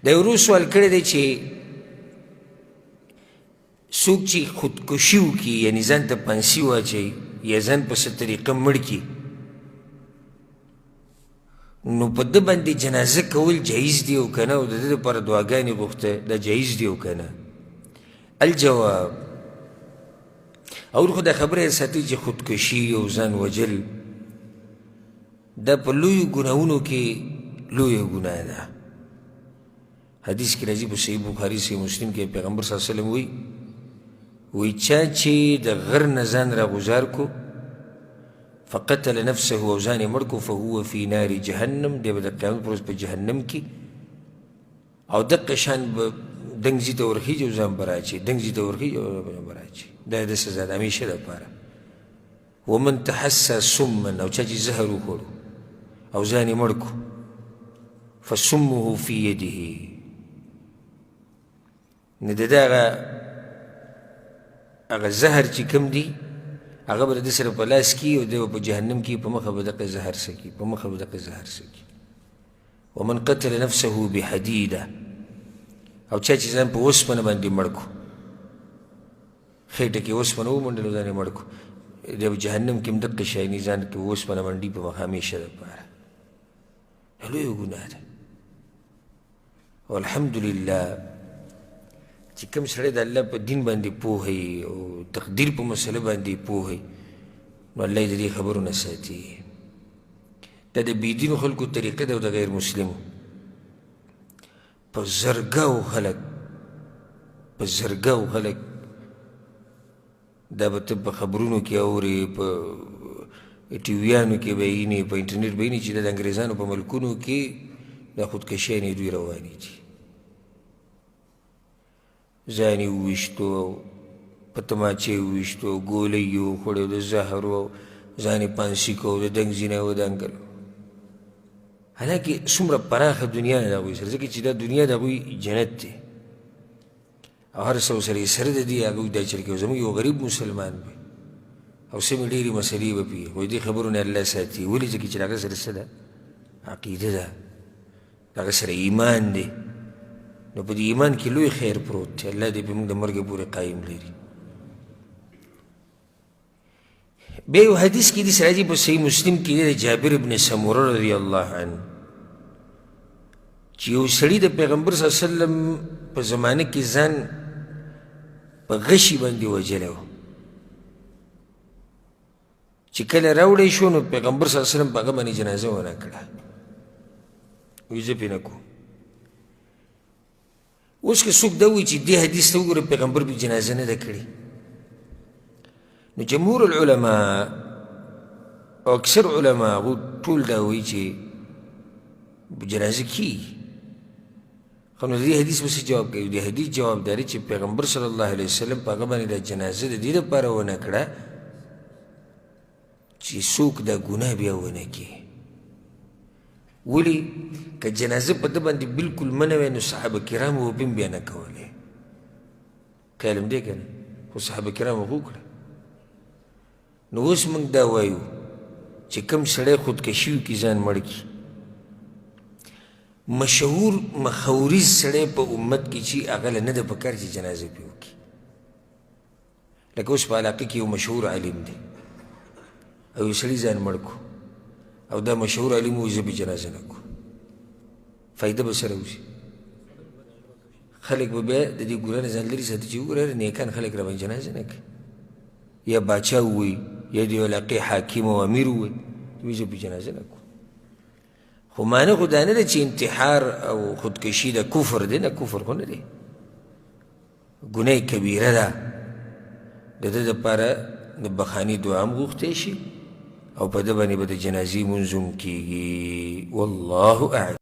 دا یو ورو سوال کړی دی چې څوک چې خودکشي وکړي یعنې ځان ته پانسي واچوي یا ځان په څه طریقه مړ کړي نو په ده باندې جنازه کول جایز دی او که نه او د ده دپاره دعاګانې غوښته دا جایز دی او که نه الجواب اول خو دا خبره یې ساتئ چې خودکشي او ځان وجل دا په لویو ګناهونو کې لویه ګناه ده حدیث کې راځي په صحیح بخاري صحیح مسلم کې پیغمبر صلی الله علیه وسلم وی چا چې د غر نه ځان راغوزار کو فقتل نفسه او ځان یې مړ کو فهو فی نار جهنم دی به د قیامت پر ورځ په جهنم کې او دقه شان به دنګ ځي ته ورخیږي او ځان به راچي دنګ ځي ته ورخیږي او ځان به راچي دا د سزا د همیشه دپاره ومن تحسى سما او چا چې زهر وخوړو او ځان یې مړ کو فسمه فی یده نو د ده هغه زهر چې کوم دی هغه به د ده سره په لاس کي او دی به په جهنم کې په مخه به دقه زهر سکي په مخه به دقه زهر سکي ومن قتل نفسه بحدیده او چا چې ځان په اوسپنه باندې مړ کو خېټه کې اوسپنه ومنډل او ځان یې مړ کو دی به جهنم کې هم دقه شی ځان کې اوسپنه منډي په مخه همیشه دپاره دا لویه ګناه ده او الحمدلله چې کوم سړی د الله په دین باندې پوهی او تقدیر په مسله باندې پوهی نو الله یې د دې خبرو نه ساتي دا د بېدینو خلکو طریقه ده او د غیر مسلمو په زرګاو خلک دا به ته په خبرونو کې اورې په ټیویانو کې به یې وینې په انټرنیټ به وینې چې د انګریزانو په ملکونو کې دا خودکشیانې دوی روانې دي ځان یې وویشتو په تماچې یې وویشتو ګولۍ یې وخوړې د زهرو ځان یې پانسي کو د دنګ ځینه ودانګل حالانکې څومره پراخه دنیا ده د هغوی سره ځکه چې دا دنیا د هغوی جنت دی او هر څه ورسره یې سره د دې هغوی دا چل کوي زموږ یو غریب مسلمان وي او سمې ډېرې مسلې به پوهي خو دې خبرو نه الله ساتي ولې ځکه چې د هغه سره څه ده عقیده ده د هغه سره ایمان دی نو په دې ایمان کې لوی خیر پروت دی الله دې په موږ د مرګه پورې قایم لري بیا یو حدیث کې داسې راځي په صحیح مسلم کې دی د جابر بن سموره رضی الله عنه چې یو سړي د پیغمبر صلی الله علیه وسلم په زمانه کې ځان په غشي باندې وجلی و چې کله راوړی شو نو پیغمبر صلی الله علیه وسلم په هغه باندې جنازه ونه کړه وایي زه پرې نه کوم اوس که څوک دا وایي چې دې حدیث ته وګوره پیغمبر به جنازه نه ده کړې نو جمهور العلماء او اکثر علما هغو ټول دا وایي چې جنازه کیږي خو نو د دې حدیث به څه جواب کوي د حدیث جواب دا دی چې پیغمبر صلی الله علیه وسلم په هغه باندې دا جنازه د دې دپاره ونه کړه چې څوک دا ګناه بیا ونه کړي ولې که جنازه په ده باندې بلکل منه وی نو صحابه کرامو به هم بیا نه کولی خیال هم دی که نه خو صحابه کرامو خو وکړه نو اوس موږ دا وایو چې کوم سړی خودکشي وکړي ځان مړ کړي مشهور مخوریز سړی په امت کې چې هغه له نه ده پکار چې جنازه پرې وکړي لکه اوس په علاقه کې یو مشهور عالم دی او یو سړي ځان مړ کو او دا مشهور عالم وایي زه به جنازه نه کو فایده به سره وشي خلک به بیا د دې ګناه نه ځان لرې ساتي چې وګوره نیکان خلک راباندې جنازه نه کوي یا باچا ووایي یا د یو علاقې حاکم او امیر ووایي وایي زه به جنازه نه کو خو معنی خو دا نه ده چې انتحار او خودکشي د کفر دی نه کفر خو نه دی ګناه کبیره ده د ده دپاره د بخاني دعا هم غوښتی شي او په ده باندې به د جنازې مونځ هم کېږي والله اعلم